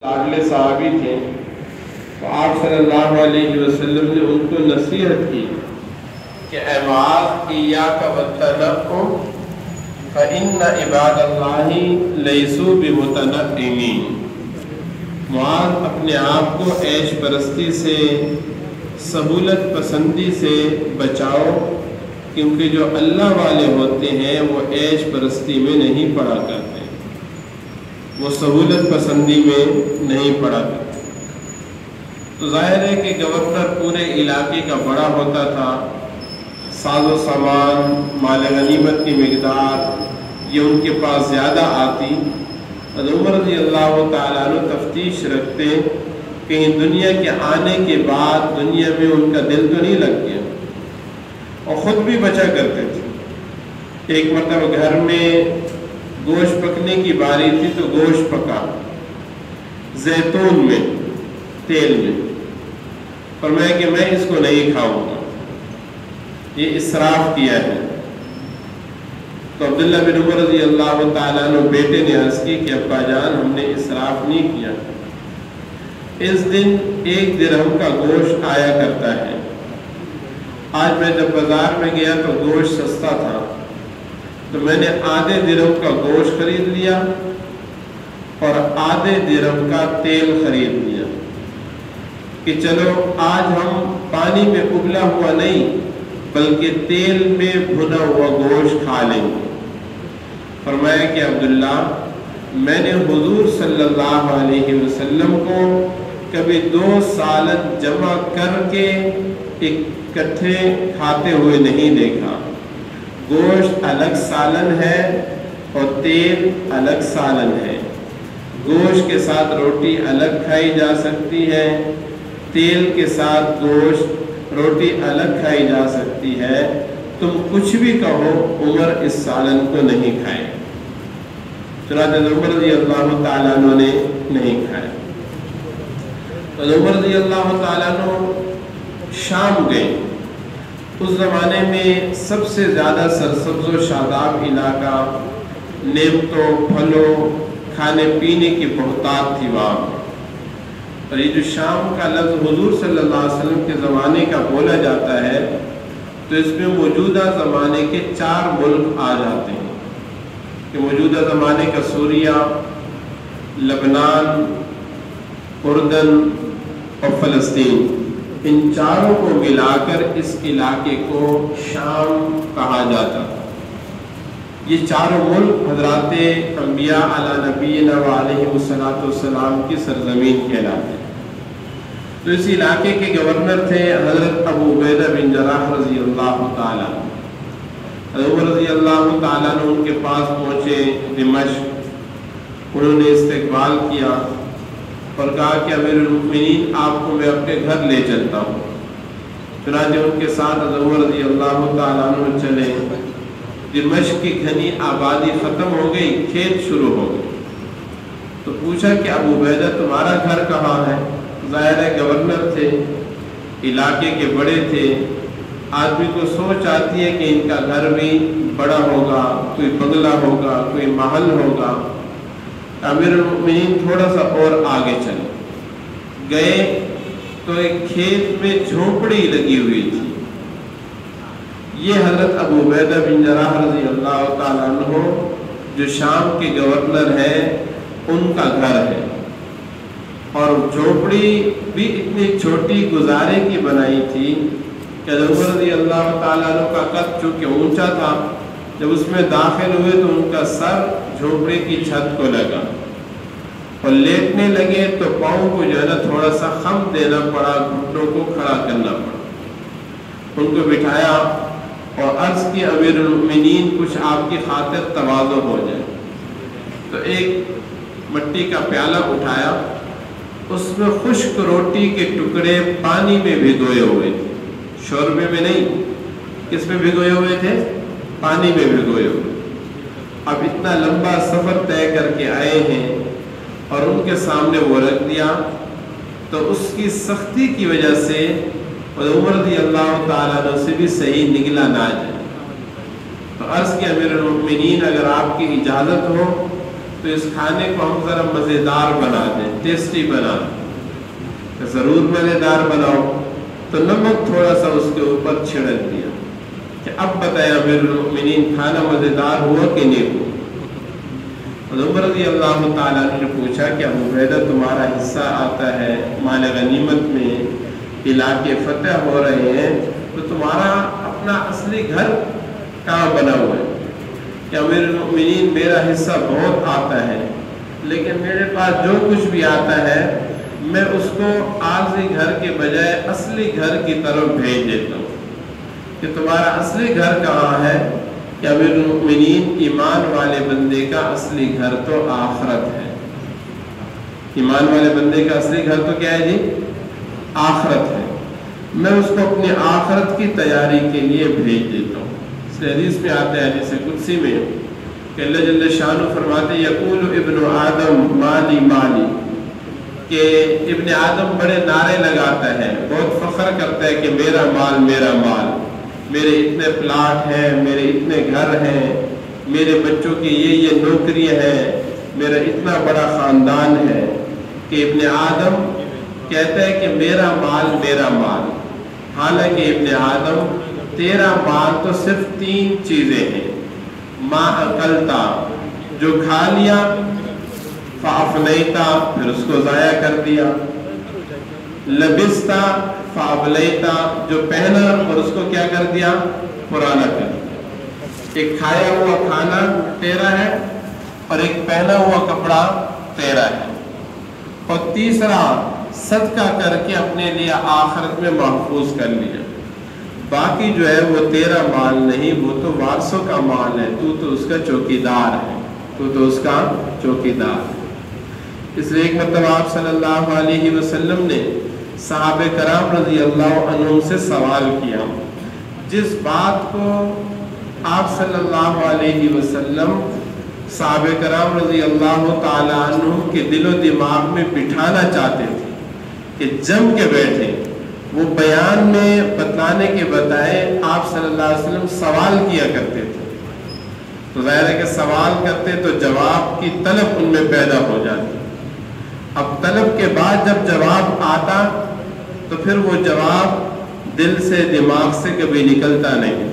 اگلے صحابی تھے تو آپ صلی اللہ علیہ وسلم نے ان کو نصیحت کی کہ اے معاذ ایاک والتنعم فإن عباد اللہ لیسوا بمتنعمین، معاذ اپنے آپ کو عیش پرستی سے، سہولت پسندی سے بچاؤ، کیونکہ جو اللہ والے ہوتے ہیں وہ عیش پرستی میں نہیں پڑا کرتے، وہ سہولت پسندی میں نہیں پڑا کرتے۔ تو ظاہر ہے کہ گورنر پورے علاقے کا بڑا ہوتا تھا، ساز و سامان، مال غنیمت کی مقدار یہ ان کے پاس زیادہ آتی۔ حضرت عمر رضی اللہ تعالیٰ عنہ تفتیش رکھتے کہیں دنیا کے آنے کے بعد دنیا میں ان کا دل تو نہیں لگ گیا، اور خود بھی بچا کرتے تھے۔ ایک مرتبہ گھر میں گوشت پکنے کی باری تھی تو گوشت پکا زیتون میں، تیل میں، فرمایا کہ میں اس کو نہیں کھاؤں گا، یہ اسراف کیا ہے۔ تو عبداللہ بن عمر رضی اللہ تعالیٰ عنہ بیٹے نے عرض کی کہ ابا جان ہم نے اسراف نہیں کیا۔ اس دن 1 درہم کا گوشت آیا کرتا ہے، آج میں جب بازار میں گیا تو گوشت سستا تھا تو میں نے آدھے درہم کا گوشت خرید لیا اور آدھے درہم کا تیل خرید لیا کہ چلو آج ہم پانی میں ابلا ہوا نہیں بلکہ تیل میں بھنا ہوا گوشت کھا لیں گے۔ فرمایا کہ عبداللہ میں نے حضور صلی اللہ علیہ وسلم کو کبھی 2 سالن جمع کر کے اکٹھے کھاتے ہوئے نہیں دیکھا۔ گوشت الگ سالن ہے اور تیل الگ سالن ہے، گوشت کے ساتھ روٹی الگ کھائی جا سکتی ہے، تیل کے ساتھ گوشت روٹی الگ کھائی جا سکتی ہے، تم کچھ بھی کہو عمر اس سالن کو نہیں کھائے۔ چنانچہ عمر رضی اللہ تعالیٰ عنہ نے نہیں کھائے۔ عمر رضی اللہ تعالیٰ عنہ شام گئے۔ اس زمانے میں سب سے زیادہ سرسبز و شاداب علاقہ، نعمتوں، پھلوں، کھانے پینے کی بہتات تھی وہاں۔ اور یہ جو شام کا لفظ حضور صلی اللہ علیہ وسلم کے زمانے کا بولا جاتا ہے تو اس میں موجودہ زمانے کے 4 ملک آ جاتے ہیں کہ موجودہ زمانے کا سوریہ، لبنان، اردن اور فلسطین، ان چاروں کو ملا کر اس علاقے کو شام کہا جاتا ہے۔ یہ چاروں ملک حضرات انبیاء علی نبینا و علیہ السلام کی سرزمین کہلاتے ہیں۔ تو اس علاقے کے گورنر تھے حضرت ابو عبیدہ بن جراح رضی اللہ تعالیٰ۔ حضرت عمر رضی اللہ تعالیٰ نے ان کے پاس پہنچے دمشق، انہوں نے استقبال کیا اور کہا کہ امیر المؤمنین آپ کو میں اپنے گھر لے چلتا ہوں۔ چنانچہ ان کے ساتھ حضرت عمر رضی اللہ تعالیٰ عنہ چلے۔ دمشق کی گھنی آبادی ختم ہو گئی، کھیت شروع ہو گئے۔ تو پوچھا کہ ابو عبیدہ تمہارا گھر کہاں ہے؟ ظاہر ہے گورنر تھے، علاقے کے بڑے تھے، آدمی کو سوچ آتی ہے کہ ان کا گھر بھی بڑا ہوگا، کوئی بنگلہ ہوگا، کوئی محل ہوگا۔ امیر المؤمنین تھوڑا سا اور آگے چلے گئے تو ایک کھیت میں جھونپڑی لگی ہوئی تھی۔ یہ حضرت ابو عبیدہ بن جراح رضی اللہ تعالیٰ عنہ جو شام کے گورنر ہیں ان کا گھر ہے، اور جھونپڑی بھی اتنی چھوٹی گزارے کی بنائی تھی کہ عمر رضی اللہ تعالیٰ عنہ کا قد چونکہ اونچا تھا، جب اس میں داخل ہوئے تو ان کا سر جھونپڑی کی چھت کو لگا اور لیٹنے لگے تو پاؤں کو جو ہے نا تھوڑا سا خم دینا پڑا، گھٹنوں کو کھڑا کرنا پڑا۔ ان کو بٹھایا اور عرض کی امیر المؤمنین کچھ آپ کی خاطر تواضع ہو جائے۔ تو ایک مٹی کا پیالہ اٹھایا، اس میں خشک روٹی کے ٹکڑے پانی میں بھگوئے ہوئے تھے، شوربے میں نہیں۔ کس میں بھگوئے ہوئے تھے؟ پانی میں بھگوئے ہوئے۔ اب اتنا لمبا سفر طے کر کے آئے ہیں اور ان کے سامنے وہ رکھ دیا تو اس کی سختی کی وجہ سے عمر رضی اللہ تعالیٰ عنہ سے بھی صحیح نگلا نہ جائے۔ تو عرض کہ امیر المؤمنین اگر آپ کی اجازت ہو تو اس کھانے کو ہم ذرا مزیدار بنا دیں، ٹیسٹی بنا دیں۔ ضرور مزیدار بناؤ، تو نمک تھوڑا سا اس کے اوپر چھڑک دیا کہ اب بتایا امیر المؤمنین کھانا مزیدار ہوا کہ نہیں ہوا؟ عمر رضی اللہ تعالیٰ نے پوچھا کہ ابو عبیدہ تمہارا حصہ آتا ہے مال غنیمت میں، علاقے فتح ہو رہے ہیں، تو تمہارا اپنا اصلی گھر کہاں بنا ہوا ہے؟ کہ امیر المؤمنین میرا حصہ بہت آتا ہے، لیکن میرے پاس جو کچھ بھی آتا ہے میں اس کو عارضی گھر کے بجائے اصلی گھر کی طرف بھیج دیتا ہوں۔ کہ تمہارا اصلی گھر کہاں ہے؟ کہ امیر المؤمنین ایمان والے بندے کا اصلی گھر تو آخرت ہے۔ ایمان والے بندے کا اصلی گھر تو کیا ہے جی؟ آخرت ہے۔ میں اس کو اپنی آخرت کی تیاری کے لیے بھیج دیتا ہوں۔ اس حدیث میں آتا ہے، حدیث قدسی میں، کہ اللہ جل شانہ فرماتے یقول ابن آدم مالی مالی، کہ ابن آدم بڑے نعرے لگاتا ہے، بہت فخر کرتا ہے کہ میرا مال میرا مال، میرے اتنے پلاٹ ہیں، میرے اتنے گھر ہیں، میرے بچوں کی یہ نوکریاں ہیں، میرا اتنا بڑا خاندان ہے۔ کہ ابن آدم کہتا ہے کہ میرا مال، حالانکہ ابن آدم تیرا مال تو صرف 3 چیزیں ہیں۔ ما اکلتا، جو کھا لیا، فافلیتا، پھر اس کو ضائع کر دیا، لبستا فابلیتا، جو پہنا اور اس کو کیا کر دیا؟ پرانا کر دیا۔ ایک کھایا ہوا کھانا تیرا ہے اور ایک پہنا ہوا کپڑا تیرا ہے، اور تیسرا صدقہ کر کے اپنے لیے آخرت میں محفوظ کر لیا۔ باقی جو ہے وہ تیرا مال نہیں، وہ تو وارثوں کا مال ہے، تو اس کا چوکیدار ہے، تو اس کا چوکیدار ہے۔ اس لیے ایک مرتبہ آپ صلی اللہ علیہ وسلم نے صحابہ کرام رضی اللہ عنہم سے سوال کیا، جس بات کو آپ صلی اللہ علیہ وسلم صحابہ کرام رضی اللہ تعالیٰ عنہم کے دل و دماغ میں بٹھانا چاہتے تھے کہ جم کے بیٹھے، وہ بیان میں بتلانے کے بتائے آپ صلی اللہ علیہ وسلم سوال کیا کرتے تھے۔ تو ظاہر ہے کہ سوال کرتے تو جواب کی طلب ان میں پیدا ہو جاتی۔ اب طلب کے بعد جب جواب آتا تو پھر وہ جواب دل سے دماغ سے کبھی نکلتا نہیں۔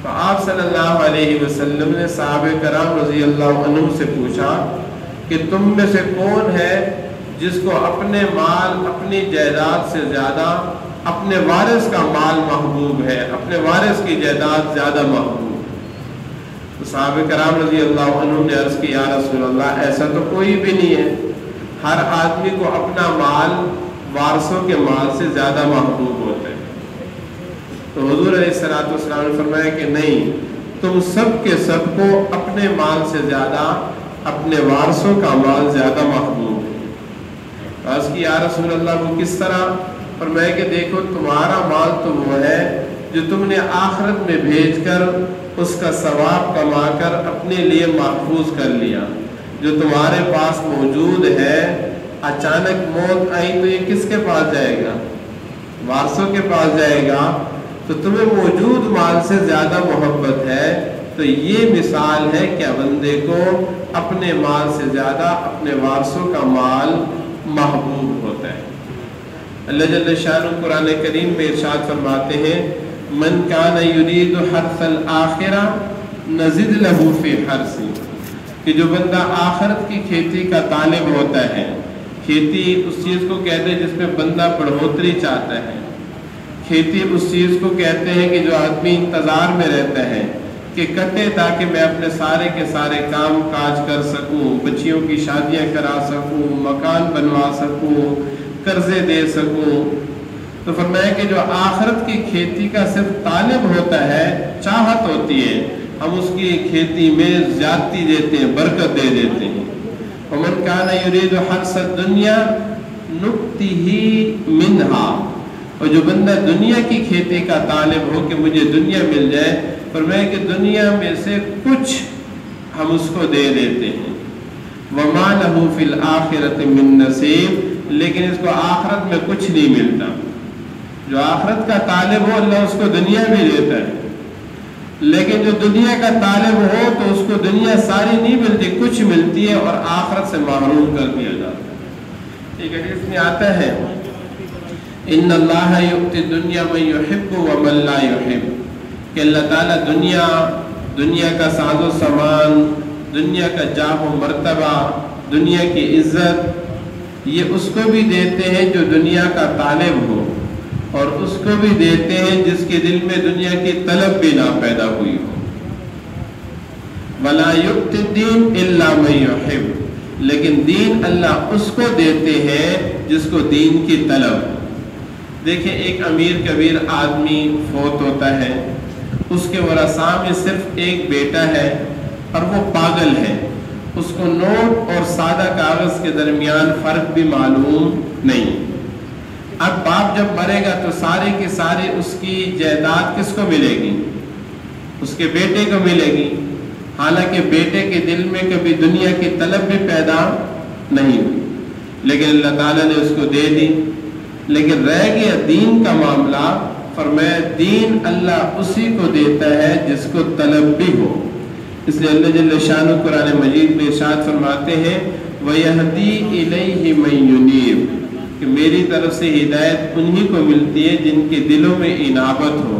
تو آپ صلی اللہ علیہ وسلم نے صحابہ کرام رضی اللہ عنہ سے پوچھا کہ تم میں سے کون ہے جس کو اپنے مال، اپنی جائیداد سے زیادہ اپنے وارث کا مال محبوب ہے، اپنے وارث کی جائیداد زیادہ محبوب ہے؟ تو صحابہ کرام رضی اللہ عنہ نے عرض کی یا رسول اللہ ایسا تو کوئی بھی نہیں ہے، ہر آدمی کو اپنا مال وارثوں کے مال سے زیادہ محبوب ہوتا ہے۔ تو حضور علیہ السلام نے فرمایا کہ نہیں، تم سب کے سب کو اپنے مال سے زیادہ اپنے وارثوں کا مال زیادہ محبوب ہے۔ عرض کی یا رسول اللہ وہ کس طرح؟ فرمایا کہ دیکھو تمہارا مال تو وہ ہے جو تم نے آخرت میں بھیج کر اس کا ثواب کما کر اپنے لیے محفوظ کر لیا، جو تمہارے پاس موجود ہے، اچانک موت آئی تو یہ کس کے پاس جائے گا؟ وارثوں کے پاس جائے گا۔ تو تمہیں موجود مال سے زیادہ محبت ہے، تو یہ مثال ہے کہ بندے کو اپنے مال سے زیادہ اپنے وارثوں کا مال محبوب ہوتا ہے۔ اللہ جل شانہ قرآن کریم میں ارشاد فرماتے ہیں من کان یرید حرث الآخرہ نزد لہ فی حرثہ، کہ جو بندہ آخرت کی کھیتی کا طالب ہوتا ہے، کھیتی اس چیز کو کہتے ہیں جس میں بندہ بڑھوتری چاہتا ہے، کھیتی اس چیز کو کہتے ہیں کہ جو آدمی انتظار میں رہتا ہے کہ کٹے تاکہ میں اپنے سارے کے سارے کام کاج کر سکوں، بچیوں کی شادیاں کرا سکوں، مکان بنوا سکوں، قرضے دے سکوں۔ تو فرمایا کہ جو آخرت کی کھیتی کا صرف طالب ہوتا ہے، چاہت ہوتی ہے، ہم اس کی کھیتی میں زیادتی دیتے ہیں، برکت دے دیتے ہیں۔ ومن کان یرید حرث الدنیا نؤتہ منہا، اور جو بندہ دنیا کی کھیتی کا طالب ہو کہ مجھے دنیا مل جائے، فرمایا کہ دنیا میں سے کچھ ہم اس کو دے دیتے ہیں۔ وما لہ فی الآخرۃ من نصیب، لیکن اس کو آخرت میں کچھ نہیں ملتا۔ جو آخرت کا طالب ہو اللہ اس کو دنیا بھی دیتا ہے، لیکن جو دنیا کا طالب ہو تو اس کو دنیا ساری نہیں ملتی، کچھ ملتی ہے اور آخرت سے محروم کر دیا جاتا ہے۔ ٹھیک ہے، اس میں آتا ہے ان اللہ یؤتی الدنیا من یحب ومن لا یحب، کہ اللہ تعالیٰ دنیا کا ساز و سامان، دنیا کا جاہ و مرتبہ، دنیا کی عزت، یہ اس کو بھی دیتے ہیں جو دنیا کا طالب ہو، اور اس کو بھی دیتے ہیں جس کے دل میں دنیا کی طلب بھی نہ پیدا ہوئی ہو۔ وَلَا يُؤْتِ الدِّينَ إِلَّا مَن يُحِبُّ، لیکن دین اللہ اس کو دیتے ہیں جس کو دین کی طلب۔ دیکھیں، ایک امیر کبیر آدمی فوت ہوتا ہے، اس کے ورثاء میں صرف ایک بیٹا ہے اور وہ پاگل ہے، اس کو نوٹ اور سادہ کاغذ کے درمیان فرق بھی معلوم نہیں۔ اب باپ جب مرے گا تو سارے کی ساری اس کی جائیداد کس کو ملے گی؟ اس کے بیٹے کو ملے گی، حالانکہ بیٹے کے دل میں کبھی دنیا کی طلب بھی پیدا نہیں ہوئی، لیکن اللہ تعالیٰ نے اس کو دے دی۔ لیکن رہ گیا دین کا معاملہ، فرمایا دین اللہ اسی کو دیتا ہے جس کو طلب بھی ہو۔ اس لیے اللہ جل شانہ قرآن مجید میں ارشاد فرماتے ہیں وَيَهْدِي إِلَيْهِ مَن يُنِيبُ، کہ میری طرف سے ہدایت انہی کو ملتی ہے جن کے دلوں میں انابت ہو،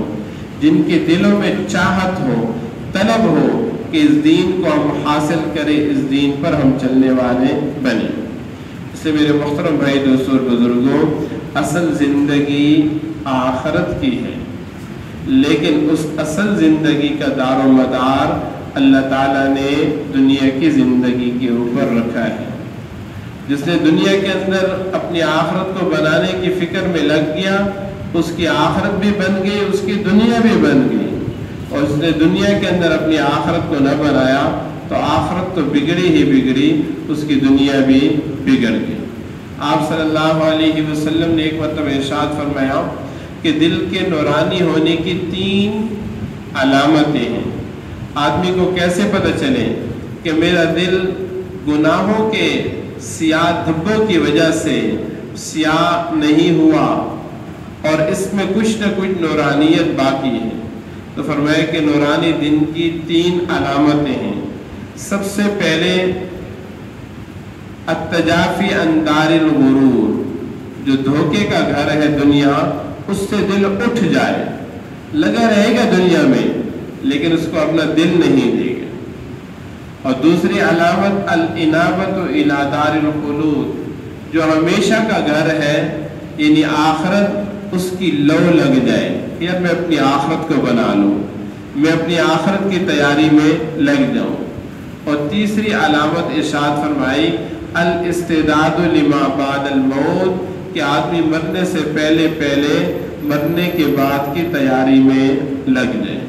جن کے دلوں میں چاہت ہو، طلب ہو کہ اس دین کو ہم حاصل کریں، اس دین پر ہم چلنے والے بنیں۔ اس سے میرے محترم بھائی دوستوں اور بزرگوں، اصل زندگی آخرت کی ہے، لیکن اس اصل زندگی کا دار و مدار اللہ تعالیٰ نے دنیا کی زندگی کے اوپر رکھا ہے۔ جس نے دنیا کے اندر اپنی آخرت کو بنانے کی فکر میں لگ گیا، اس کی آخرت بھی بن گئی، اس کی دنیا بھی بن گئی، اور اس نے دنیا کے اندر اپنی آخرت کو نہ بنایا تو آخرت تو بگڑی ہی بگڑی، اس کی دنیا بھی بگڑ گئی۔ آپ صلی اللہ علیہ وسلم نے ایک مرتبہ ارشاد فرمایا کہ دل کے نورانی ہونے کی 3 علامتیں ہیں۔ آدمی کو کیسے پتہ چلے کہ میرا دل گناہوں کے سیاہ دھبوں کی وجہ سے سیاہ نہیں ہوا اور اس میں کچھ نہ کچھ نورانیت باقی ہے؟ تو فرمایا کہ نورانی دن کی 3 علامتیں ہیں۔ سب سے پہلے التجافی عن دار الغرور، جو دھوکے کا گھر ہے دنیا، اس سے دل اٹھ جائے، لگا رہے گا دنیا میں لیکن اس کو اپنا دل نہیں دے گا۔ اور دوسری علامت الانابت الی دار الخلود، جو ہمیشہ کا گھر ہے، یعنی آخرت اس کی لو لگ جائے، یار میں اپنی آخرت کو بنا لوں، میں اپنی آخرت کی تیاری میں لگ جاؤں۔ اور تیسری علامت ارشاد فرمائی الاستعداد لما بعد الموت، کہ آدمی مرنے سے پہلے مرنے کے بعد کی تیاری میں لگ جائے۔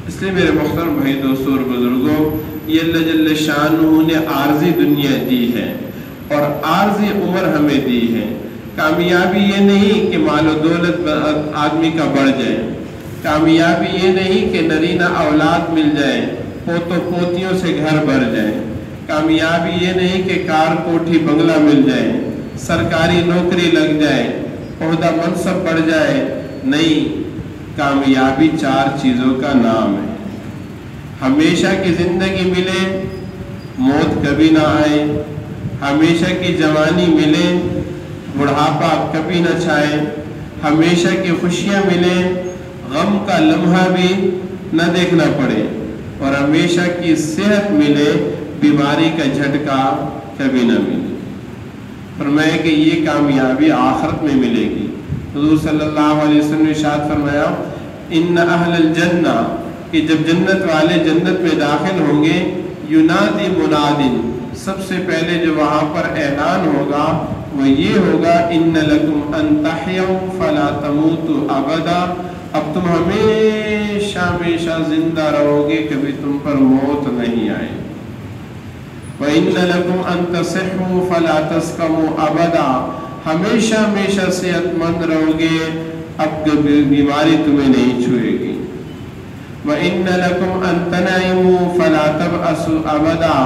اس لیے میرے محترم بھائی دوستوں اور بزرگوں، یہ اللہ جل شانہ نے عارضی دنیا دی ہے اور عارضی عمر ہمیں دی ہے۔ کامیابی یہ نہیں کہ مال و دولت آدمی کا بڑھ جائے، کامیابی یہ نہیں کہ نرینہ اولاد مل جائے، پوتوں پوتیوں سے گھر بھر جائے، کامیابی یہ نہیں کہ کار کوٹھی بنگلہ مل جائے، سرکاری نوکری لگ جائے، عہدہ منصب بڑھ جائے، نہیں، کامیابی 4 چیزوں کا نام ہے۔ ہمیشہ کی زندگی ملے، موت کبھی نہ آئے، ہمیشہ کی جوانی ملے، بڑھاپا کبھی نہ چھائے، ہمیشہ کی خوشیاں ملے، غم کا لمحہ بھی نہ دیکھنا پڑے، اور ہمیشہ کی صحت ملے، بیماری کا جھٹکا کبھی نہ ملے۔ فرمایا کہ یہ کامیابی آخرت میں ملے گی۔ حضور صلی اللہ علیہ وسلم نے ارشاد فرمایا ان اہل الجنہ، کہ جب جنت والے جنت میں داخل ہوں گے، ینادی منادن، سب سے پہلے جو وہاں پر اعلان ہوگا وہ یہ ہوگا ان لکم ان تحیوا فلا تموتوا ابدا، اب تم ہمیشہ ہمیشہ زندہ رہو گے، کبھی تم پر موت نہیں آئے۔ وَإِنَّ لَكُمْ أَن تَصِحُّوا فَلَا تَسْقَمُوا أَبَدًا، ہمیشہ ہمیشہ صحت مند رہو گے، اب کبھی بیماری تمہیں نہیں چھوئے گی۔ وَإِنَّ لَكُمْ أَن تَنْعِمُوا فَلَا تَبْأَسُوا أَبَدًا،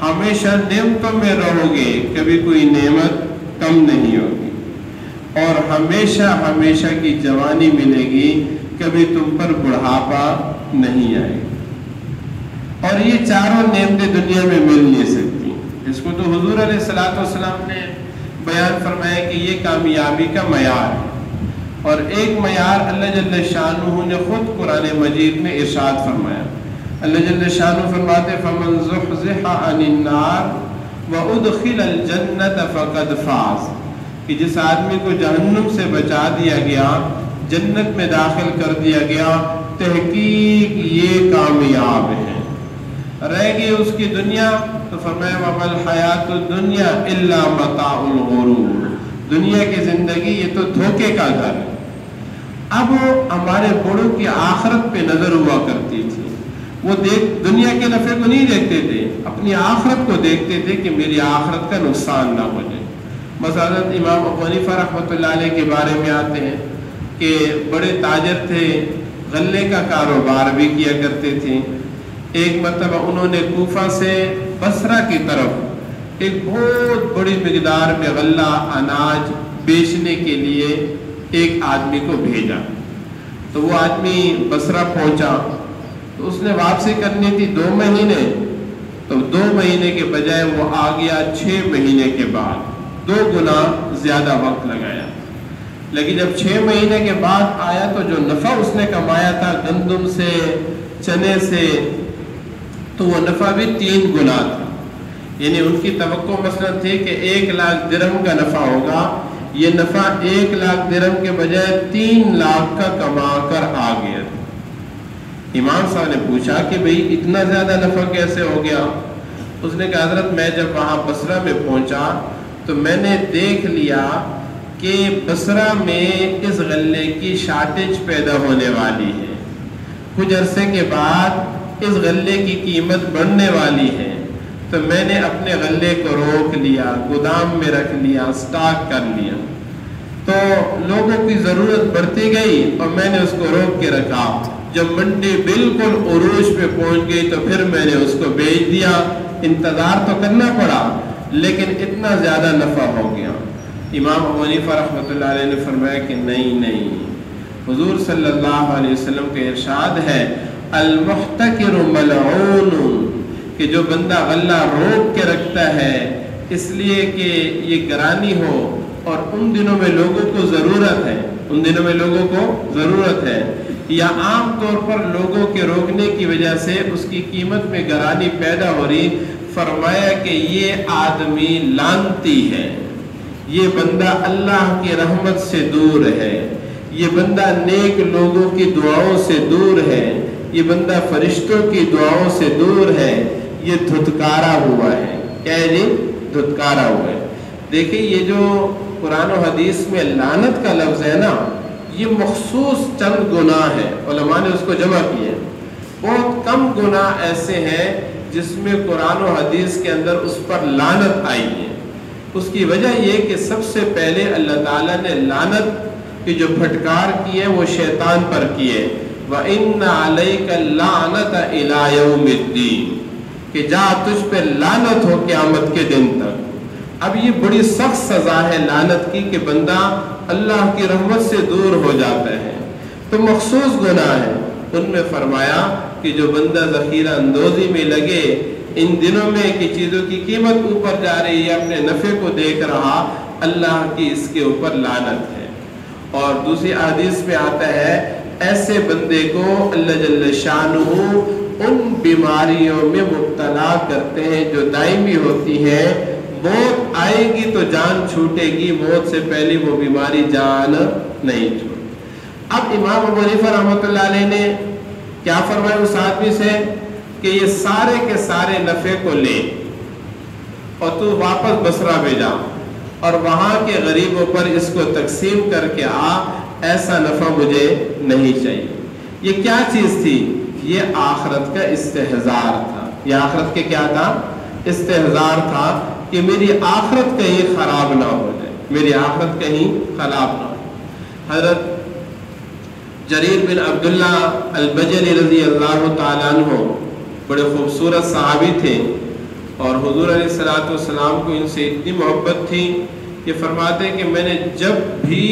ہمیشہ نعمتوں میں رہو گے، کبھی کوئی نعمت کم نہیں ہوگی۔ اور ہمیشہ ہمیشہ کی جوانی ملے گی، کبھی تم پر بڑھاپا نہیں آئے گا۔ اور یہ چاروں نعمتیں دنیا میں مل نہیں سکتی۔ اس کو تو حضور علیہ الصلوۃ والسلام نے بیان فرمایا کہ یہ کامیابی کا معیار ہے، اور ایک معیار اللہ جل شانہ نے خود قرآن مجید میں ارشاد فرمایا۔ اللہ جل شانہ فرماتے فمن زحزح عن النار وادخل الجنة فقد فاز، کہ جس آدمی کو جہنم سے بچا دیا گیا، جنت میں داخل کر دیا گیا، تحقیق یہ کامیاب ہے۔ رہ گئی اس کی دنیا تو فرمایا وما الحیات الدنیا الا متاع الغرور، دنیا کی زندگی یہ تو دھوکے کا گھر ہے۔ اب ہمارے بڑوں کی آخرت پہ نظر ہوا کرتی تھی، وہ دنیا کے نفع کو نہیں دیکھتے تھے، اپنی آخرت کو دیکھتے تھے کہ میری آخرت کا نقصان نہ ہو جائے۔ مثلا امام ابو حنیفہ رحمۃ اللہ علیہ کے بارے میں آتے ہیں کہ بڑے تاجر تھے، غلے کا کاروبار بھی کیا کرتے تھے۔ ایک مرتبہ انہوں نے کوفہ سے بصرہ کی طرف ایک بہت بڑی مقدار میں غلہ اناج بیچنے کے لیے ایک آدمی کو بھیجا، تو وہ آدمی بصرہ پہنچا تو اس نے واپسی کرنی تھی 2 مہینے، تو 2 مہینے کے بجائے وہ آ گیا 6 مہینے کے بعد، 2 گنا زیادہ وقت لگایا۔ لیکن جب 6 مہینے کے بعد آیا تو جو نفع اس نے کمایا تھا گندم سے، چنے سے، تو وہ نفع بھی 3 گنا تھا۔ یعنی ان کی توقع مثلا تھی کہ 1 لاکھ درہم کا نفع ہوگا، یہ نفع 1 لاکھ درہم کے بجائے 3 لاکھ کا کما کر آ گیا تھا۔ امام صاحب نے پوچھا کہ بھئی اتنا زیادہ نفع کیسے ہو گیا؟ اس نے کہا حضرت میں جب وہاں بصرہ میں پہنچا تو میں نے دیکھ لیا کہ بصرہ میں اس غلے کی شارٹیج پیدا ہونے والی ہے، کچھ عرصے کے بعد اس غلے کی قیمت بڑھنے والی ہے، تو میں نے اپنے غلے کو روک لیا، گودام میں رکھ لیا، سٹاک کر لیا۔ تو لوگوں کی ضرورت بڑھتی گئی اور میں نے اس کو روک کے رکھا، جب منڈی بالکل عروج پہ پہنچ گئی تو پھر میں نے اس کو بیچ دیا۔ انتظار تو کرنا پڑا لیکن اتنا زیادہ نفع ہو گیا۔ امام ابو حنیفہ رحمۃ اللہ علیہ نے فرمایا کہ نہیں، حضور صلی اللہ علیہ وسلم کے ارشاد ہے المحتکر ملعون، کہ جو بندہ غلہ روک کے رکھتا ہے اس لیے کہ یہ گرانی ہو اور ان دنوں میں لوگوں کو ضرورت ہے، یا عام طور پر لوگوں کے روکنے کی وجہ سے اس کی قیمت میں گرانی پیدا ہو رہی، فرمایا کہ یہ آدمی لعنتی ہے، یہ بندہ اللہ کی رحمت سے دور ہے، یہ بندہ نیک لوگوں کی دعاؤں سے دور ہے، یہ بندہ فرشتوں کی دعاؤں سے دور ہے، یہ دھتکارا ہوا ہے۔ کیا ہے جی؟ دھتکارا ہوا ہے۔ دیکھیں یہ جو قرآن و حدیث میں لعنت کا لفظ ہے نا، یہ مخصوص چند گناہ ہے، علماء نے اس کو جمع کیے، بہت کم گناہ ایسے ہیں جس میں قرآن و حدیث کے اندر اس پر لعنت آئی ہے۔ اس کی وجہ یہ کہ سب سے پہلے اللہ تعالیٰ نے لعنت کی جو پھٹکار کی ہے وہ شیطان پر کی ہے، وَإِنَّ عَلَيْكَ اللَّعْنَةَ إِلَىٰ يَوْمِ الدِّينِ، کہ جا تجھ پہ لعنت ہو قیامت کے دن تک۔ اب یہ بڑی سخت سزا ہے لعنت کی کہ بندہ اللہ کی رحمت سے دور ہو جاتا ہے۔ تو مخصوص گناہ ہے، ان میں فرمایا کہ جو بندہ ذخیرہ اندوزی میں لگے ان دنوں میں کہ چیزوں کی قیمت اوپر جا رہی ہے، اپنے نفع کو دیکھ رہا، اللہ کی اس کے اوپر لعنت ہے۔ اور دوسری حدیث میں آتا ہے ایسے بندے کو اللہ جل شانہ ان بیماریوں میں مبتلا کرتے ہیں جو دائمی ہوتی ہیں، موت آئے گی تو جان چھوٹے گی، موت سے پہلے وہ بیماری جان نہیں چھوٹتی۔ اب امام ابو حنیفہ رحمۃ اللہ علیہ نے کیا فرمایا اس آدمی سے کہ یہ سارے کے سارے نفع کو لے اور تو واپس بصرہ بھیجا اور وہاں کے غریبوں پر اس کو تقسیم کر کے آ، ایسا نفع مجھے نہیں چاہیے۔ یہ کیا چیز تھی؟ یہ آخرت کا استحضار تھا۔ یہ آخرت کے کیا تھا؟ استحضار تھا کہ میری آخرت کہیں خراب نہ ہو جائے، میری آخرت کہیں خراب نہ ہو۔ حضرت جریر بن عبداللہ البجلی رضی اللہ تعالیٰ عنہ بڑے خوبصورت صحابی تھے، اور حضور علیہ الصلوۃ والسلام کو ان سے اتنی محبت تھی یہ فرماتے ہیں کہ میں نے جب بھی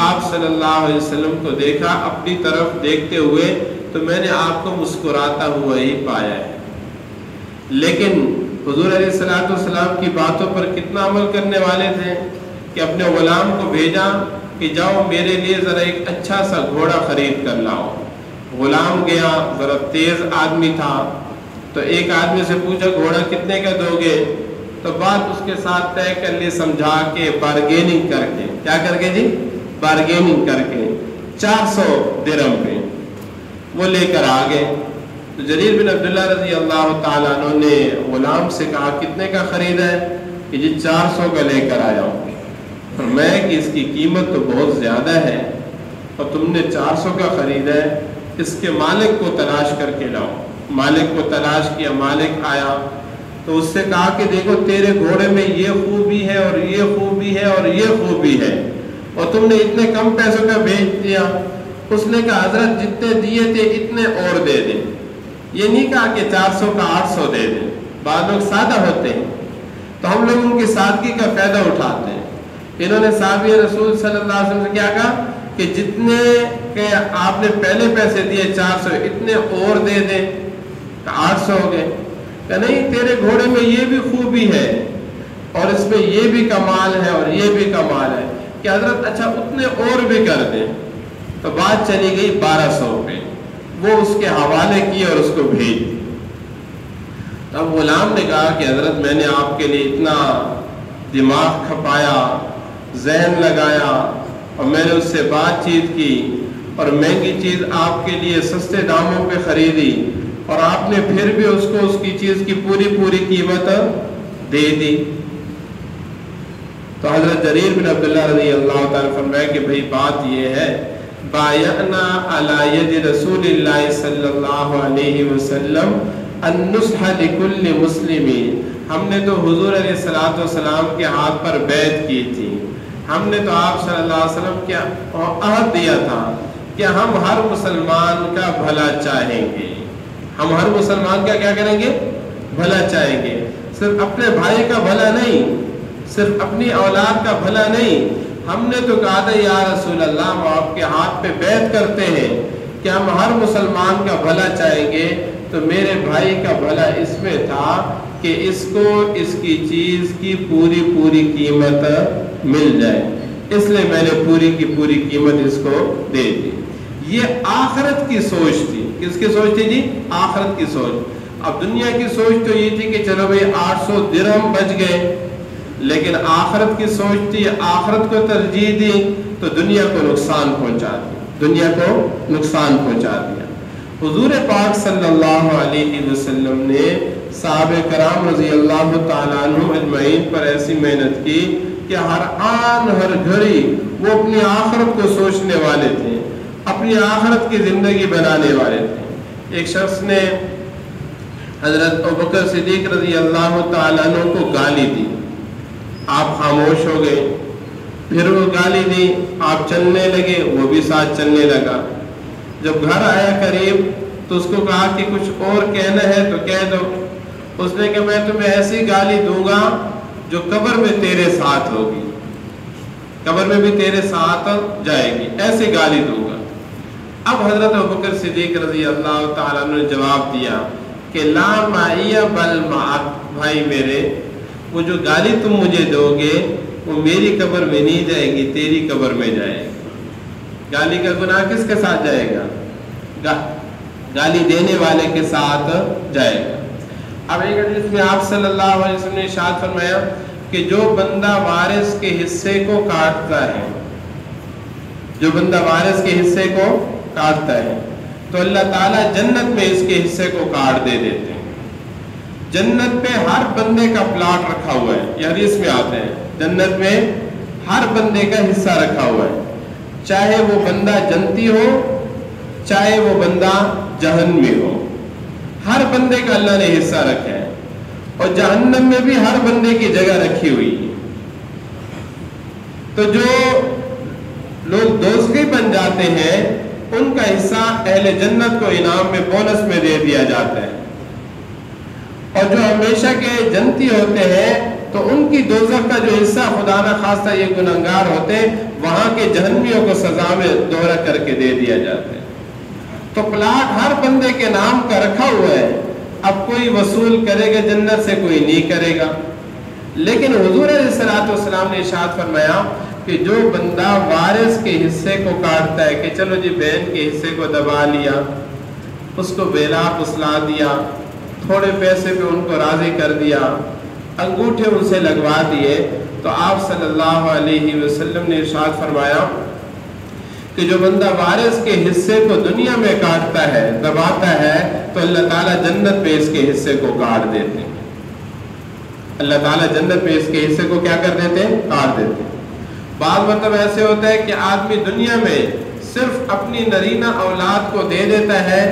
آپ صلی اللہ علیہ وسلم کو دیکھا اپنی طرف دیکھتے ہوئے تو میں نے آپ کو مسکراتا ہوا ہی پایا ہے، لیکن حضور علیہ الصلوۃ والسلام کی باتوں پر کتنا عمل کرنے والے تھے کہ اپنے غلام کو بھیجا کہ جاؤ میرے لیے ذرا ایک اچھا سا گھوڑا خرید کر لاؤ۔ غلام گیا، ذرا تیز آدمی تھا، تو ایک آدمی سے پوچھا گھوڑا کتنے کا دو گے؟ تو بات اس کے ساتھ طے کر لی، سمجھا کے، بارگیننگ کر کے، کیا کر کے جی؟ بارگیننگ کر کے 400 درہم پہ وہ لے کر آ گئے۔ تو جریر بن عبداللہ رضی اللہ تعالیٰ عنہ نے غلام سے کہا کتنے کا خریدا ہے؟ کہ جی 400 کا لے کر آیا ہوں۔ فرمایا کہ اس کی قیمت تو بہت زیادہ ہے اور تم نے 400 کا خریدا ہے، اس کے مالک کو تلاش کر کے لاؤ۔ مالک کو تلاش کیا، مالک آیا تو اس سے کہا کہ دیکھو تیرے گھوڑے میں یہ خوبی ہے اور یہ خوبی ہے اور یہ خوبی ہے، اور تم نے اتنے کم پیسوں کا بیچ دیا۔ اس نے کہا حضرت جتنے دیے تھے اتنے اور دے دیں، یہ نہیں کہا کہ 400 کا 800 دے دیں۔ بعض لوگ سادہ ہوتے ہیں تو ہم لوگ ان کی سادگی کا فائدہ اٹھاتے ہیں۔ انہوں نے صحابی رسول صلی اللہ علیہ وسلم سے کیا کہا کہ جتنے کہ آپ نے پہلے پیسے دیے 400 اتنے اور دے دیں، 800 ہو گئے۔ کہ نہیں تیرے گھوڑے میں یہ بھی خوبی ہے اور اس میں یہ بھی کمال ہے اور یہ بھی کمال ہے، کہ حضرت اچھا اتنے اور بھی کر دیں۔ تو بات چلی گئی 1200 پہ، وہ اس کے حوالے کی اور اس کو بھیج دی۔ اب غلام نے کہا کہ حضرت میں نے آپ کے لیے اتنا دماغ کھپایا، ذہن لگایا اور میں نے اس سے بات چیت کی اور مہنگی چیز آپ کے لیے سستے داموں پہ خریدی اور آپ نے پھر بھی اس کو اس کی چیز کی پوری قیمت دے دی۔ تو حضرت جریر بن عبداللہ رضی اللہ تعالیٰ فرمایا کہ بھئی بات یہ ہے، بایعنا علی ید رسول اللہ صلی اللہ علیہ وسلم النصح لکل مسلمی، ہم نے تو حضور علیہ الصلوۃ والسلام کے ہاتھ پر بیعت کی تھی، ہم نے تو آپ صلی اللہ علیہ وسلم کیا عہد دیا تھا کہ ہم ہر مسلمان کا بھلا چاہیں گے، ہم ہر مسلمان کا کیا کریں گے؟ بھلا چاہیں گے، صرف اپنے بھائی کا بھلا نہیں، صرف اپنی اولاد کا بھلا نہیں۔ ہم نے تو کہا تھا یا رسول اللہ ہم آپ کے ہاتھ پہ بیعت کرتے ہیں کہ ہم ہر مسلمان کا بھلا چاہیں گے، تو میرے بھائی کا بھلا اس میں تھا کہ اس کو اس کی چیز کی پوری قیمت مل جائے، اس لیے میں نے پوری کی پوری قیمت اس کو دے دی۔ یہ آخرت کی سوچ تھی۔ کس کی سوچ تھی جی؟ آخرت کی سوچ۔ اب دنیا کی سوچ تو یہ تھی کہ چلو بھئی 800 درہم بچ گئے، لیکن آخرت کی سوچ تھی، آخرت کو ترجیح دی تو دنیا کو نقصان پہنچا دیا، دنیا کو نقصان پہنچا دیا۔ حضور پاک صلی اللہ علیہ وسلم نے صحابہ کرام رضی اللہ تعالیٰ عنہ اجمعین پر ایسی محنت کی کہ ہر آن ہر گھڑی وہ اپنی آخرت کو سوچنے والے تھے، اپنی آخرت کی زندگی بنانے والے تھے۔ ایک شخص نے حضرت ابوبکر صدیق رضی اللہ تعالیٰ عنہ کو گالی دی، آپ خاموش ہو گئے، پھر وہ گالی دی، آپ چلنے لگے، وہ بھی ساتھ چلنے لگا۔ جب گھر آیا قریب تو اس کو کہا کہ کچھ اور کہنا ہے تو کہہ دو۔ اس نے کہا میں تمہیں ایسی گالی دوں گا جو قبر میں تیرے ساتھ ہوگی، قبر میں بھی تیرے ساتھ جائے گی، ایسی گالی دوں گا۔ اب حضرت ابوبکر صدیق رضی اللہ تعالیٰ نے جواب دیا کہ لا معیہ بل معک، بھائی میرے وہ جو گالی تم مجھے دو گے وہ میری قبر میں نہیں جائے گی، تیری قبر میں جائے گی۔ گالی کا گناہ کس کے ساتھ جائے گا؟ گالی دینے والے کے ساتھ جائے گا۔ اب ایک حدیث میں آپ صلی اللہ علیہ وسلم نے ارشاد فرمایا کہ جو بندہ وارث کے حصے کو کاٹتا ہے، جو بندہ وارث کے حصے کو کاٹتا ہے تو اللہ تعالیٰ جنت میں اس کے حصے کو کاٹ دے دیتے ہیں۔ جنت پہ ہر بندے کا پلاٹ رکھا ہوا ہے، یہ حدیث میں آتے ہیں، جنت میں ہر بندے کا حصہ رکھا ہوا ہے، چاہے وہ بندہ جنتی ہو چاہے وہ بندہ جہنمی ہو، ہر بندے کا اللہ نے حصہ رکھا ہے، اور جہنم میں بھی ہر بندے کی جگہ رکھی ہوئی ہے۔ تو جو لوگ دوزخی بن جاتے ہیں ان کا حصہ اہل جنت کو انعام میں بونس میں دے دیا جاتا ہے، اور جو ہمیشہ کے جنتی ہوتے ہیں تو ان کی دوزخ کا جو حصہ خدا نہ خواستہ یہ گنہگار ہوتے وہاں کے جہنمیوں کو سزا میں دوہرا کر کے دے دیا جاتا ہے۔ تو پلاٹ ہر بندے کے نام کا رکھا ہوا ہے، اب کوئی وصول کرے گا جنت سے، کوئی نہیں کرے گا۔ لیکن حضور علیہ الصلوۃ والسلام نے ارشاد فرمایا کہ جو بندہ وارث کے حصے کو کاٹتا ہے کہ چلو جی بہن کے حصے کو دبا لیا، اس کو بیلا پسلا دیا، تھوڑے پیسے پہ ان کو راضی کر دیا، انگوٹھے ان سے لگوا دیے، تو آپ صلی اللہ علیہ وسلم نے ارشاد فرمایا کہ جو بندہ وارث کے حصے کو دنیا میں کاٹتا ہے، دباتا ہے، تو اللہ تعالیٰ جنت میں اس کے حصے کو کاٹ دیتے ہیں۔ اللہ تعالیٰ جنت میں اس کے حصے کو کیا کر دیتے ہیں؟ کاٹ دیتے ہیں۔ بعض مطلب ایسے ہوتا ہے کہ آدمی دنیا میں صرف اپنی نرینہ اولاد کو دے دیتا ہے،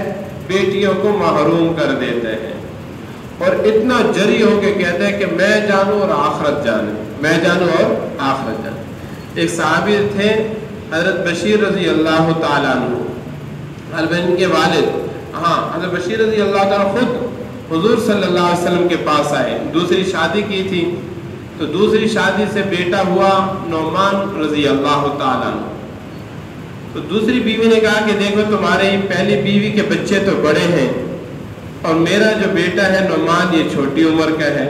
بیٹیوں کو محروم کر دیتے ہیں، اور اتنا جری ہو کے کہتے ہیں کہ میں جانوں اور آخرت جانے، میں جانوں اور آخرت جانے۔ ایک صحابی تھے حضرت بشیر رضی اللہ تعالیٰ عنہ، البن کے والد، حضرت بشیر رضی اللہ تعالیٰ خود حضور صلی اللہ علیہ وسلم کے پاس آئے، دوسری شادی کی تھی، تو دوسری شادی سے بیٹا ہوا نعمان رضی اللہ تعالیٰ عنہ۔ تو دوسری بیوی نے کہا کہ دیکھو تمہاری پہلی بیوی کے بچے تو بڑے ہیں اور میرا جو بیٹا ہے نعمان یہ چھوٹی عمر کا ہے،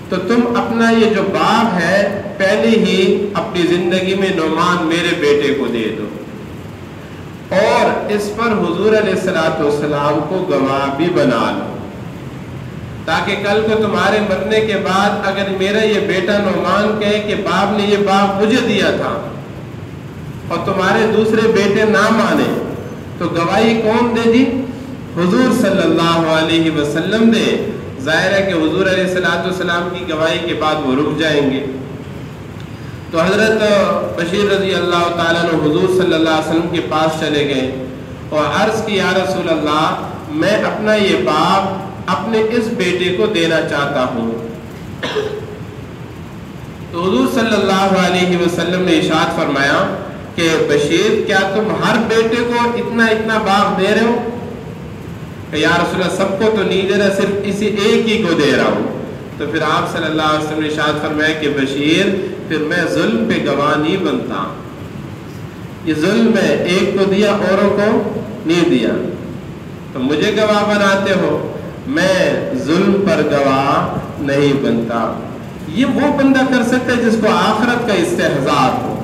تو تم اپنا یہ جو باغ ہے پہلے ہی اپنی زندگی میں نعمان میرے بیٹے کو دے دو، اور اس پر حضور علیہ الصلوۃ والسلام کو گواہ بھی بنا لو، تاکہ کل کو تمہارے مرنے کے بعد اگر میرا یہ بیٹا نعمان کہے کہ باپ نے یہ باغ مجھے دیا تھا اور تمہارے دوسرے بیٹے نہ مانے، تو گواہی کون دے دی؟ حضور صلی اللہ علیہ وسلم دے۔ ظاہر ہے کہ حضور علیہ الصلوۃ والسلام کی گواہی کے بعد وہ رک جائیں گے۔ تو حضرت بشیر رضی اللہ تعالیٰ نے حضور صلی اللہ علیہ وسلم کے پاس چلے گئے اور عرض کی یا رسول اللہ، میں اپنا یہ باغ اپنے اس بیٹے کو دینا چاہتا ہوں۔ تو حضور صلی اللہ علیہ وسلم نے ارشاد فرمایا کہ بشیر کیا تم ہر بیٹے کو اتنا اتنا باغ دے رہے ہو؟ کہ یا رسول اللہ سب کو تو نہیں دے رہا، صرف اسی ایک ہی کو دے رہا ہوں۔ تو پھر آپ صلی اللہ علیہ وسلم نے ارشاد فرمایا کہ بشیر پھر میں ظلم پہ گواہ نہیں بنتا، یہ ظلم ہے، ایک کو دیا اوروں کو نہیں دیا، تو مجھے گواہ بناتے ہو، میں ظلم پر گواہ نہیں بنتا۔ یہ وہ بندہ کر سکتا ہے جس کو آخرت کا استحضار ہو،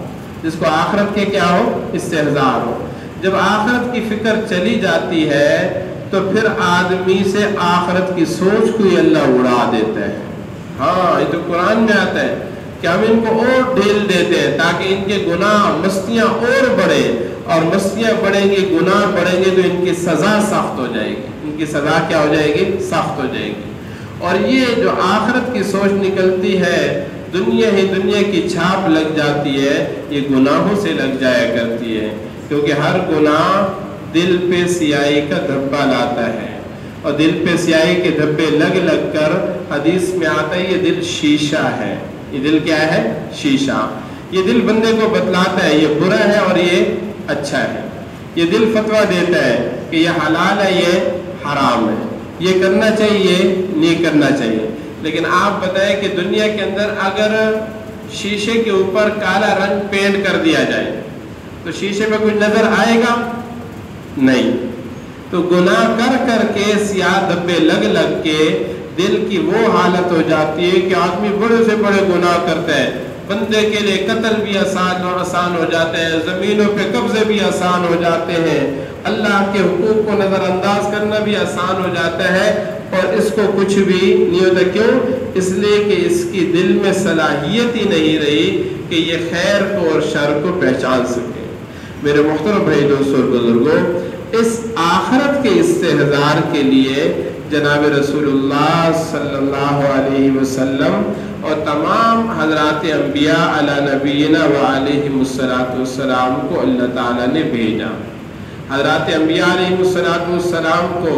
جس کو آخرت کے کیا ہو؟ استحضار ہو۔ جب آخرت کی فکر چلی جاتی ہے تو پھر آدمی سے آخرت کی سوچ کو ہی اللہ اڑا دیتا ہے۔ یہ تو قرآن میں آتا ہے کہ ہم ان کو اور ڈھیل دیتے ہیں تاکہ ان کے گناہ مستیاں اور بڑھیں، اور مستیاں بڑھیں گی، گناہ بڑھیں گے، تو ان کی سزا سخت ہو جائے گی، ان کی سزا کیا ہو جائے گی؟ سخت ہو جائے گی۔ اور یہ جو آخرت کی سوچ نکلتی ہے، دنیا ہی دنیا کی چھاپ لگ جاتی ہے، یہ گناہوں سے لگ جایا کرتی ہے، کیونکہ ہر گناہ دل پہ سیاہی کا دھبا لاتا ہے، اور دل پہ سیاہی کے دھبے لگ لگ کر حدیث میں آتا ہے یہ دل شیشہ ہے۔ یہ دل کیا ہے؟ شیشہ۔ یہ دل بندے کو بتلاتا ہے یہ برا ہے اور یہ اچھا ہے، یہ دل فتویٰ دیتا ہے کہ یہ حلال ہے یہ حرام ہے، یہ کرنا چاہیے نہیں کرنا چاہیے۔ لیکن آپ بتائیں کہ دنیا کے اندر اگر شیشے کے اوپر کالا رنگ پینٹ کر دیا جائے تو شیشے میں کچھ نظر آئے گا؟ نہیں۔ تو گناہ کر کر کے سیاہ دھبے لگ لگ کے دل کی وہ حالت ہو جاتی ہے کہ آدمی بڑے سے بڑے گناہ کرتا ہے، بندے کے لیے قتل بھی آسان ہو جاتے ہیں، زمینوں پہ قبضے بھی آسان ہو جاتے ہیں، اللہ کے حقوق کو نظر انداز کرنا بھی آسان ہو جاتا ہے، اور اس کو کچھ بھی نہیں ہوتا۔ کیوں؟ اس لیے کہ اس کی دل میں صلاحیت ہی نہیں رہی کہ یہ خیر کو اور شر کو پہچان سکے۔ میرے محترم بھائی دوستوں اور بزرگوں، اس آخرت کے استحضار کے لیے جناب رسول اللہ صلی اللہ علیہ وسلم اور تمام حضرات انبیاء علی نبینا و علیہم السلام کو اللہ تعالیٰ نے بھیجا۔ حضرات انبیاء علیہم السلام کو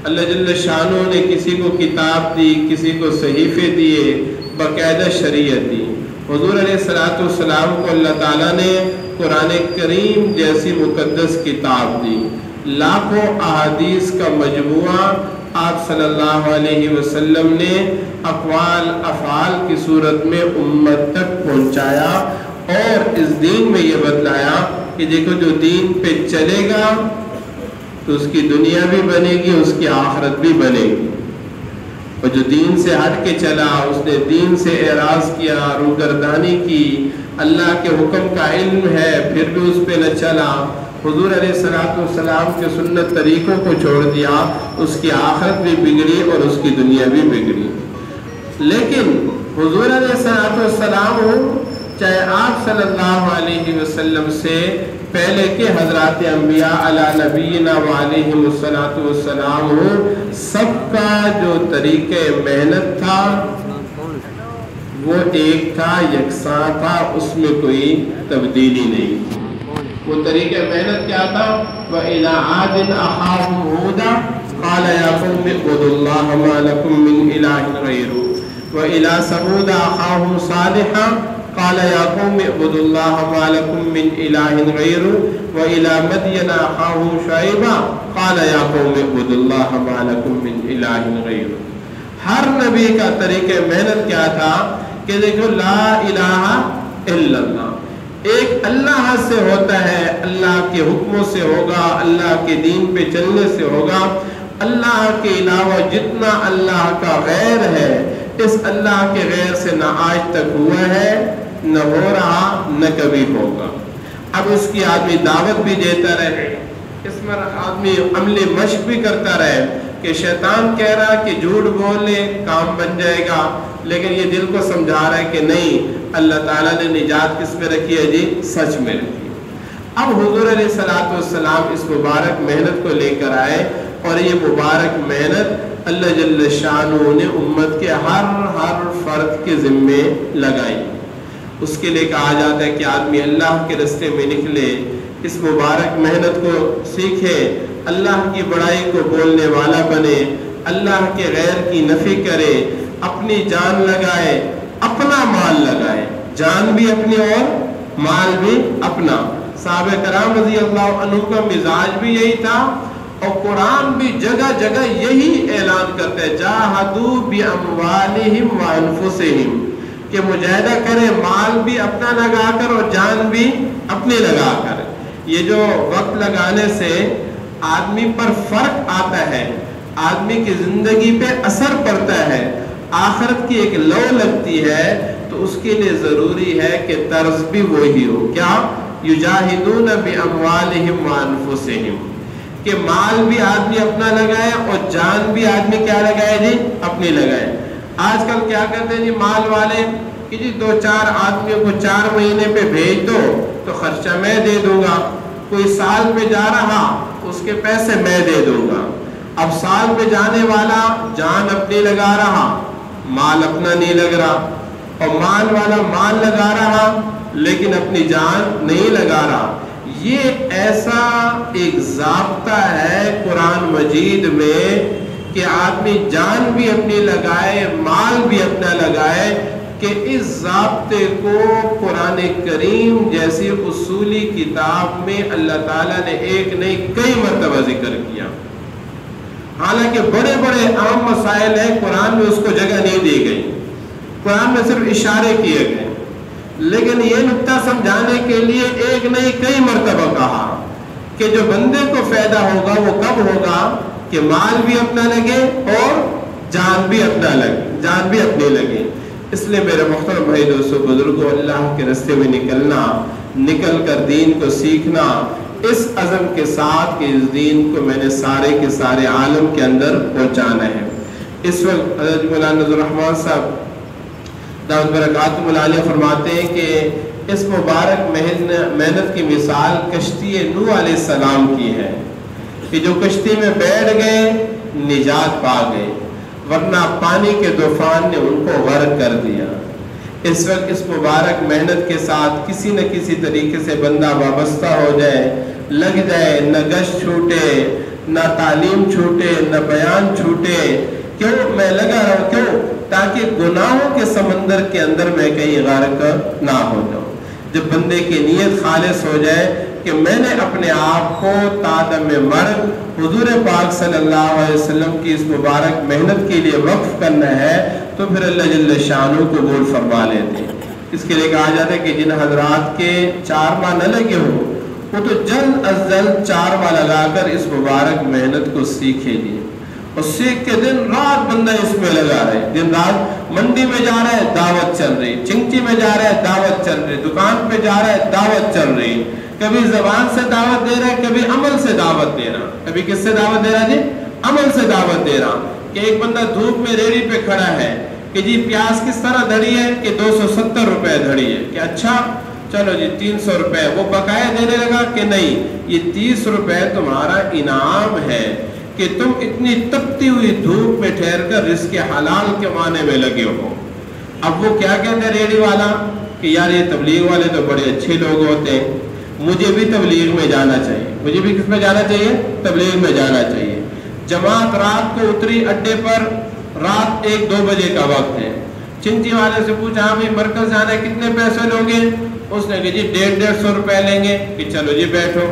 اللہ جل شانہ نے کسی کو کتاب دی، کسی کو صحیفے دیے، باقاعدہ شریعت دی۔ حضور علیہ السلام کو اللہ تعالیٰ نے قرآن کریم جیسی مقدس کتاب دی، لاکھوں احادیث کا مجموعہ آپ صلی اللہ علیہ وسلم نے اقوال افعال کی صورت میں امت تک پہنچایا اور اس دین میں یہ بتلایا کہ دیکھو جو دین پہ چلے گا تو اس کی دنیا بھی بنے گی، اس کی آخرت بھی بنے گی، اور جو دین سے ہٹ کے چلا، اس نے دین سے اعراض کیا، روگردانی کی، اللہ کے حکم کا علم ہے پھر بھی اس پہ نہ چلا، حضور علیہ السلام کے سنت طریقوں کو چھوڑ دیا، اس کی آخرت بھی بگڑی اور اس کی دنیا بھی بگڑی۔ لیکن حضور علیہ السلام ہو چاہے آپ صلی اللہ علیہ وسلم سے پہلے کے حضرات انبیاء علی نبینا وعلیہم السلام ہو، سب کا جو طریقہ محنت تھا وہ ایک تھا، یکساں تھا، اس میں کوئی تبدیلی نہیں تھی۔ وہ طریقہ محنت کیا تھا؟ وَإِلَىٰ عَادٍ أَخَاهُمْ هُودًا قَالَ يَا قَوْمِ اعْبُدُوا اللَّهَ مَا لَكُم مِّنْ إِلَٰهٍ غَيْرُهُ وَإِلَىٰ ثَمُودَ أَخَاهُمْ صَالِحًا قال يا قوم اعبدوا الله ما لكم من إله غيره وإلى مدين أخاهم شعيبا قال يا قوم اعبدوا الله ما لكم من إله غيره۔ ہر نبی کا طریقہ محنت کیا تھا کہ دیکھو لا الہ الا اللہ، ایک اللہ سے ہوتا ہے، اللہ کے حکموں سے ہوگا، اللہ کے دین پہ چلنے سے ہوگا، اللہ کے علاوہ جتنا اللہ کا غیر ہے اس اللہ کے غیر سے نہ آج تک ہوا ہے، نہ ہو رہا، نہ کبھی ہوگا۔ اب اس کی آدمی دعوت بھی دیتا رہے، اس میں آدمی عملی مشق بھی کرتا رہے کہ شیطان کہہ رہا کہ جھوٹ بولے کام بن جائے گا، لیکن یہ دل کو سمجھا رہا ہے کہ نہیں، اللہ تعالیٰ نے نجات کس میں رکھی ہے جی؟ سچ میں رکھی۔ اب حضور علیہ السلام اس مبارک محنت کو لے کر آئے اور یہ مبارک محنت اللہ جل شانہ نے امت کے ہر فرد کے ذمے لگائی۔ اس کے لیے کہا جاتا ہے کہ آدمی اللہ کے راستے میں نکلے، اس مبارک محنت کو سیکھے، اللہ کی بڑائی کو بولنے والا بنے، اللہ کے غیر کی نفی کرے، اپنی جان لگائے، اپنا مال لگائے، جان بھی اپنی اور مال بھی اپنا۔ صحابہ کرام رضی اللہ عنہ کا مزاج بھی یہی تھا، اور قرآن بھی جگہ جگہ یہی اعلان کرتا ہے جاہدوا باموالہم وانفسہم، کہ مجاہدہ کرے، مال بھی اپنا لگا کر اور جان بھی اپنی لگا کر۔ یہ جو وقت لگانے سے آدمی پر فرق آتا ہے، آدمی کی زندگی پہ اثر پڑتا ہے، آخرت کی ایک لو لگتی ہے، تو اس کے لیے ضروری ہے کہ طرز بھی وہی ہو۔ کیا؟ یجاہدون باموالہم وانفسہم، کہ مال بھی آدمی اپنا لگائے اور جان بھی آدمی کیا لگائے جی؟ اپنی لگائے۔ آج کل کیا کرتے ہیں جی مال والے کہ جی 2-4 آدمیوں کو 4 مہینے پہ بھیج دو تو خرچہ میں دے دوں گا، کوئی سال پہ جا رہا اس کے پیسے میں دے دوں گا۔ اب سال پہ جانے والا جان اپنی لگا رہا، مال اپنا نہیں لگ رہا، اور مال والا مال لگا رہا لیکن اپنی جان نہیں لگا رہا۔ یہ ایسا ایک ضابطہ ہے قرآن مجید میں کہ آدمی جان بھی اپنی لگائے، مال بھی اپنا لگائے، کہ اس ضابطے کو قرآن کریم جیسی اصولی کتاب میں اللہ تعالیٰ نے ایک نہیں کئی مرتبہ ذکر کیا۔ حالانکہ بڑے بڑے عام مسائل ہیں، قرآن میں اس کو جگہ نہیں دی گئی، قرآن میں صرف اشارے کیے گئے، لیکن یہ نقطہ سمجھانے کے لیے ایک نہیں کئی مرتبہ کہا کہ جو بندے کو فائدہ ہوگا وہ کب ہوگا کہ مال بھی اپنا لگے اور جان بھی اپنا لگے، جان بھی اپنے لگے۔ اس لیے میرے محترم بھائی دوستو بزرگوں، اللہ کے راستے میں نکلنا، نکل کر دین کو سیکھنا، اس عزم کے ساتھ کہ اس دین کو میں نے سارے کے سارے عالم کے اندر پہنچانا ہے۔ اس وقت حضرت مولانا نذر الرحمان صاحب دعوت برکاتہ العالیہ فرماتے ہیں کہ اس مبارک محنت کی مثال کشتی نوح علیہ السلام کی ہے، کہ جو کشتی میں بیٹھ گئے نجات پا گئے، ورنہ پانی کے طوفان نے ان کو غرق کر دیا۔ اس وقت اس مبارک محنت کے ساتھ کسی نہ کسی طریقے سے بندہ وابستہ ہو جائے، لگ جائے، نہ گشت چھوٹے، نہ تعلیم چھوٹے، نہ بیان چھوٹے۔ کیوں میں لگا رہا ہوں؟ کیوں؟ تاکہ گناہوں کے سمندر کے اندر میں کہیں غرق نہ ہو جاؤں۔ جب بندے کی نیت خالص ہو جائے، کہ میں نے اپنے آپ کو تادم مرگ حضور پاک صلی اللہ علیہ وسلم کی اس مبارک محنت کے لیے وقف کرنا ہے تو پھر اللہ جل شانہ قبول فرما لیتے ہیں۔ اس کے لیے کہا جاتا ہے کہ جن حضرات کے 4 ماہ نہ لگے ہوں وہ تو جلد از جلد 4 ماہ لگا کر اس مبارک محنت کو سیکھے لیے، اور سیکھ کے دن رات بندہ اس میں لگا رہے، دن رات منڈی میں جا رہا ہے دعوت چل رہی، چنگچی میں جا رہا ہے دعوت چل رہی، دکان پہ جا رہا ہے دعوت چل رہی، کبھی زبان سے دعوت دے رہا ہے، کبھی عمل سے دعوت دے رہا، کبھی کس سے دعوت دے رہا جی؟ عمل سے دعوت دے رہا۔ کہ ایک بندہ دھوپ میں ریڑھی پہ کھڑا ہے کہ جی پیاز کس طرح دھڑی ہے کہ 270 روپے دھڑی ہے، کہ اچھا چلو جی 300 روپے، وہ بقایا دینے لگا کہ نہیں یہ 30 روپے تمہارا انعام ہے کہ تم اتنی تپتی ہوئی دھوپ میں ٹھہر کر رزق حلال کمانے میں لگے ہو۔ اب وہ کیا کہتے ہیں ریڑھی والا کہ یار یہ تبلیغ والے تو بڑے اچھے لوگ ہوتے ہیں، مجھے بھی تبلیغ میں جانا چاہیے، مجھے بھی کس میں جانا چاہیے؟ تبلیغ میں جانا چاہیے۔ جماعت رات کو اتری اڈے پر، رات 1-2 بجے کا وقت ہے، چنچی والے سے پوچھا ہاں بھائی مرکز جانا ہے کتنے پیسے لو گے؟ اس نے کہا جی 150 روپے لیں گے، کہ چلو جی بیٹھو۔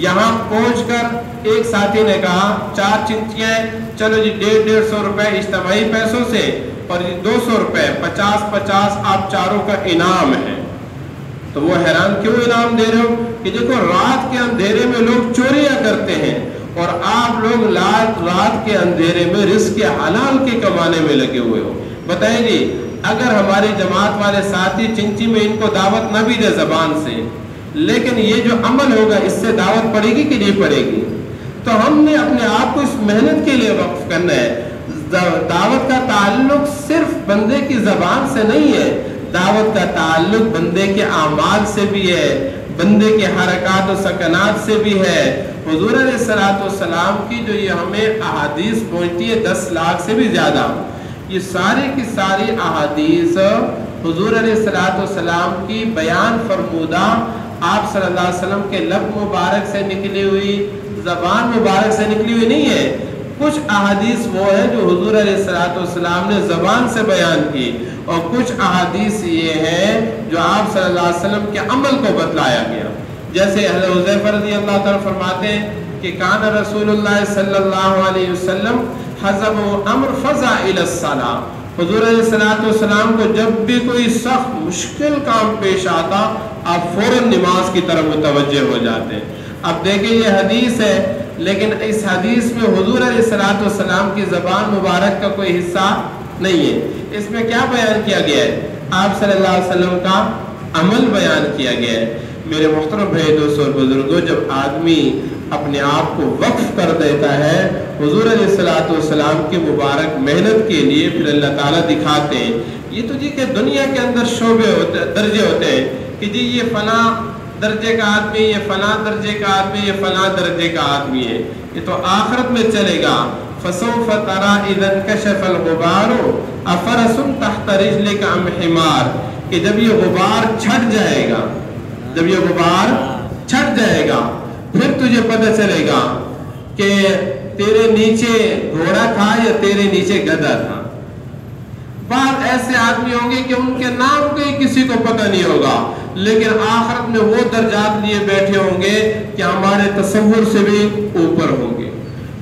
یہاں پہنچ کر ایک ساتھی نے کہا 4 چنچیاں ہیں، چلو جی 150 روپے اجتماعی پیسوں سے اور 200 روپے 50-50 آپ چاروں کا انعام ہے۔ تو وہ حیران کیوں انعام دے رہے ہو؟ کہ دیکھو رات کے اندھیرے میں لوگ چوریاں کرتے ہیں اور آپ لوگ رات کے اندھیرے میں رزق حلال کے کمانے میں لگے ہوئے ہو۔ بتائیں جی اگر ہماری جماعت والے ساتھی چنچی میں ان کو دعوت نہ بھی دے زبان سے، لیکن یہ جو عمل ہوگا اس سے دعوت پڑے گی کہ نہیں پڑے گی؟ تو ہم نے اپنے آپ کو اس محنت کے لیے وقف کرنا ہے۔ دعوت کا تعلق صرف بندے کی زبان سے نہیں ہے، دعوت کا تعلق بندے کے اعمال سے بھی ہے، بندے کے حرکات و سکنات سے بھی ہے۔ حضور علیہ السلام کی جو یہ ہمیں احادیث پہنچتی ہے 10 لاکھ سے بھی زیادہ، یہ ساری کی ساری احادیث حضور علیہ السلام کی بیان فرمودہ آپ صلی اللہ علیہ وسلم کے لب مبارک سے نکلی ہوئی، زبان مبارک سے نکلی ہوئی نہیں ہے۔ کچھ احادیث وہ ہیں جو حضور علیہ السلام نے زبان سے بیان کی، اور کچھ احادیث یہ ہیں جو آپ صلی اللہ علیہ وسلم کے عمل کو بتلایا گیا۔ جیسے حضرت حذیفہ رضی اللہ تعالیٰ فرماتے ہیں کہ کان رسول اللہ صلی اللہ علیہ وسلم حزب امر فزع الی الصلاۃ، حضور علیہ السلام کو جب بھی کوئی سخت مشکل کام پیش آتا آپ فوراً نماز کی طرف متوجہ ہو جاتے ہیں۔ اب دیکھیں یہ حدیث ہے، لیکن اس حدیث میں حضور علیہ السلام کی زبان مبارک کا کوئی حصہ نہیں ہے۔ اس میں کیا بیان کیا گیا ہے؟ آپ صلی اللہ علیہ وسلم کا عمل بیان کیا گیا ہے۔ میرے محترم بھائی دوستوں اور بزرگوں، جب آدمی اپنے آپ کو وقف کر دیتا ہے حضور علیہ السلام کی مبارک محنت کے لیے، پھر اللہ تعالیٰ دکھاتے ہیں۔ یہ تو جی کہ دنیا کے اندر شعبے درجے ہوتے ہیں کہ جی یہ فلاں درجے کا آدمی، یہ فلاں درجے کا آدمی، یہ فلاں درجے کا آدمی ہے۔ یہ تو آخرت میں چلے گا۔ فَسَوْفَ تَرَى إِذَا انْكَشَفَ الْغُبَارُ أَفَرَسٌ تَحْتَ رِجْلِكَ أَمْ حِمَارٌ، کہ جب یہ غبار چھٹ جائے گا، جب یہ غبار چھٹ جائے گا پھر تجھے پتہ چلے گا کہ تیرے نیچے گھوڑا تھا یا تیرے نیچے گدھا تھا۔ بعض ایسے آدمی ہوں گے کہ ان کے نام کوئی کسی کو پتہ نہیں ہوگا، لیکن آخرت میں وہ درجات لیے بیٹھے ہوں گے کہ ہمارے تصور سے بھی اوپر ہوں گے۔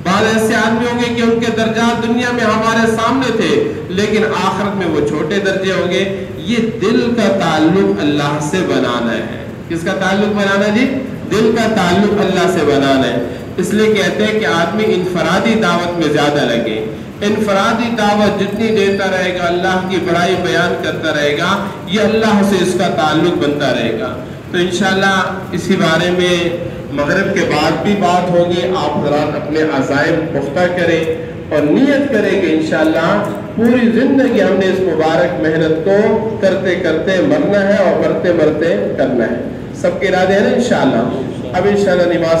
بعض ایسے آدمی ہوں گے کہ ان کے درجات دنیا میں ہمارے سامنے تھے، لیکن آخرت میں وہ چھوٹے درجے ہوں گے۔ یہ دل کا تعلق اللہ سے بنانا ہے۔ کس کا تعلق بنانا ہے جی؟ دل کا تعلق اللہ سے بنانا ہے۔ اس لیے کہتے ہیں کہ آدمی انفرادی دعوت میں زیادہ لگے۔ انفرادی دعوت جتنی دیتا رہے گا، اللہ کی بڑائی بیان کرتا رہے گا، یہ اللہ سے اس کا تعلق بنتا رہے گا۔ تو انشاءاللہ اسی بارے میں مغرب کے بعد بھی بات ہوگی۔ آپ حضرات اپنے عزائم پختہ کریں اور نیت کریں کہ انشاءاللہ پوری زندگی ہم نے اس مبارک محنت کو کرتے کرتے مرنا ہے اور مرتے مرتے کرنا ہے۔ سب کے ارادے ہیں نا انشاءاللہ؟ اب انشاءاللہ نماز